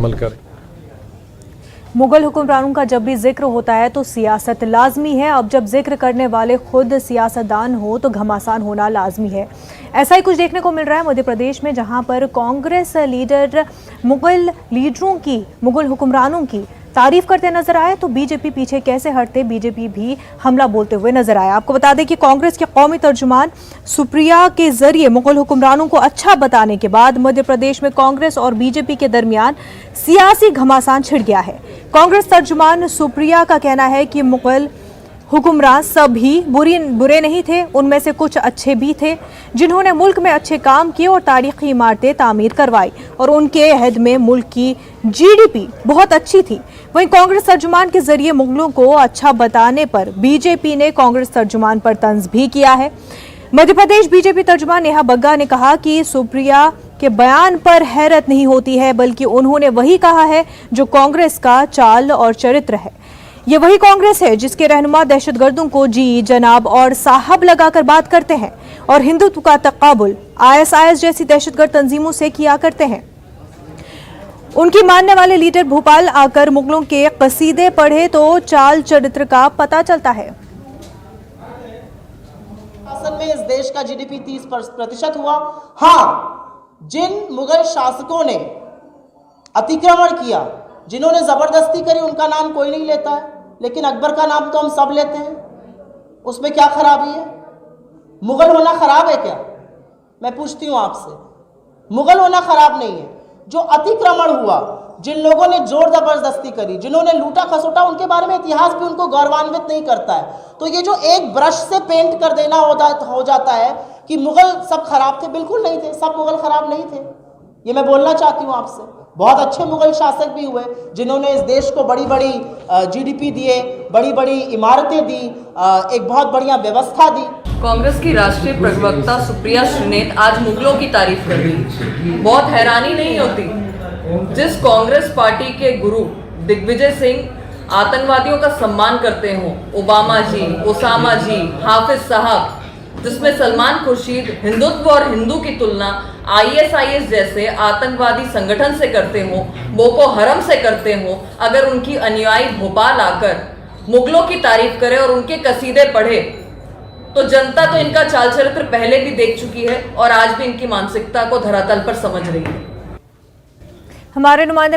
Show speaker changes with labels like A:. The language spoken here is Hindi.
A: अमल करें।
B: मुगल हुक्मरानों का जब भी जिक्र होता है तो सियासत लाजमी है। अब जब जिक्र करने वाले खुद सियासतदान हो तो घमासान होना लाजमी है। ऐसा ही कुछ देखने को मिल रहा है मध्य प्रदेश में, जहां पर कांग्रेस लीडर मुगल हुक्मरानों की तारीफ करते नजर आए तो बीजेपी पीछे कैसे हटते, बीजेपी भी हमला बोलते हुए नजर आया। आपको बता दें कि कांग्रेस के कौमी तर्जुमान सुप्रिया के जरिए मुगल हुक्मरानों को अच्छा बताने के बाद मध्य प्रदेश में कांग्रेस और बीजेपी के दरमियान सियासी घमासान छिड़ गया है। कांग्रेस तर्जुमान सुप्रिया का कहना है कि मुगल हुक्मरान सभी बुरे नहीं थे, उनमें से कुछ अच्छे भी थे जिन्होंने मुल्क में अच्छे काम किए और तारीखी इमारतें तामीर करवाई और उनके अहद में मुल्क की जीडीपी बहुत अच्छी थी। वहीं कांग्रेस तर्जुमान के जरिए मुगलों को अच्छा बताने पर बीजेपी ने कांग्रेस तर्जुमान पर तंज भी किया है। मध्य प्रदेश बीजेपी तर्जुमान नेहा बग्गा ने कहा कि सुप्रिया के बयान पर हैरत नहीं होती है, बल्कि उन्होंने वही कहा है जो कांग्रेस का चाल और चरित्र है। ये वही कांग्रेस है जिसके रहनुमा दहशतगर्दों को जी जनाब और साहब लगाकर बात करते हैं और हिंदुत्व का तकाबुल आईएसआईएस जैसी दहशतगर्द तंजीमों से किया करते हैं। उनकी मानने वाले लीडर भोपाल आकर मुगलों के कसीदे पढ़े तो चाल चरित्र का पता चलता है।
C: शासन में इस देश का जीडीपी 30% हुआ। हाँ, जिन मुगल शासकों ने अतिक्रमण किया, जिन्होंने जबरदस्ती करी, उनका नाम कोई नहीं लेता है, लेकिन अकबर का नाम तो हम सब लेते हैं। उसमें क्या खराबी है? मुगल होना खराब है क्या? मैं पूछती हूं आपसे। मुगल होना खराब नहीं है। जो अतिक्रमण हुआ, जिन लोगों ने जोर जबरदस्ती करी, जिन्होंने लूटा खसोटा, उनके बारे में इतिहास भी उनको गौरवान्वित नहीं करता है। तो ये जो एक ब्रश से पेंट कर देना हो जाता है कि मुगल सब खराब थे, बिल्कुल नहीं थे। सब मुगल खराब नहीं थे, ये मैं बोलना चाहती हूँ आपसे। बहुत अच्छे मुगल शासक भी हुए जिन्होंने इस देश को बड़ी बड़ी जीडीपी दिए, बड़ी बड़ी इमारतें दी, एक बहुत बढ़िया व्यवस्था दी।
D: कांग्रेस की राष्ट्रीय प्रवक्ता सुप्रिया श्रीनेत आज मुगलों की तारीफ कर रही। बहुत हैरानी नहीं होती, जिस कांग्रेस पार्टी के गुरु दिग्विजय सिंह आतंकवादियों का सम्मान करते हो, ओबामा जी, ओसामा जी, हाफिज साहब, जिसमें सलमान खुर्शीद हिंदुत्व और हिंदू की तुलना आईएसआईएस जैसे आतंकवादी संगठन से करते हो, बोको हरम से करते हो, अगर उनकी अनुयायी भोपाल आकर मुगलों की तारीफ करे और उनके कसीदे पढ़े तो जनता तो इनका चाल चरित्र पहले भी देख चुकी है और आज भी इनकी मानसिकता को धरातल पर समझ रही है।
B: हमारे नुमाइंदे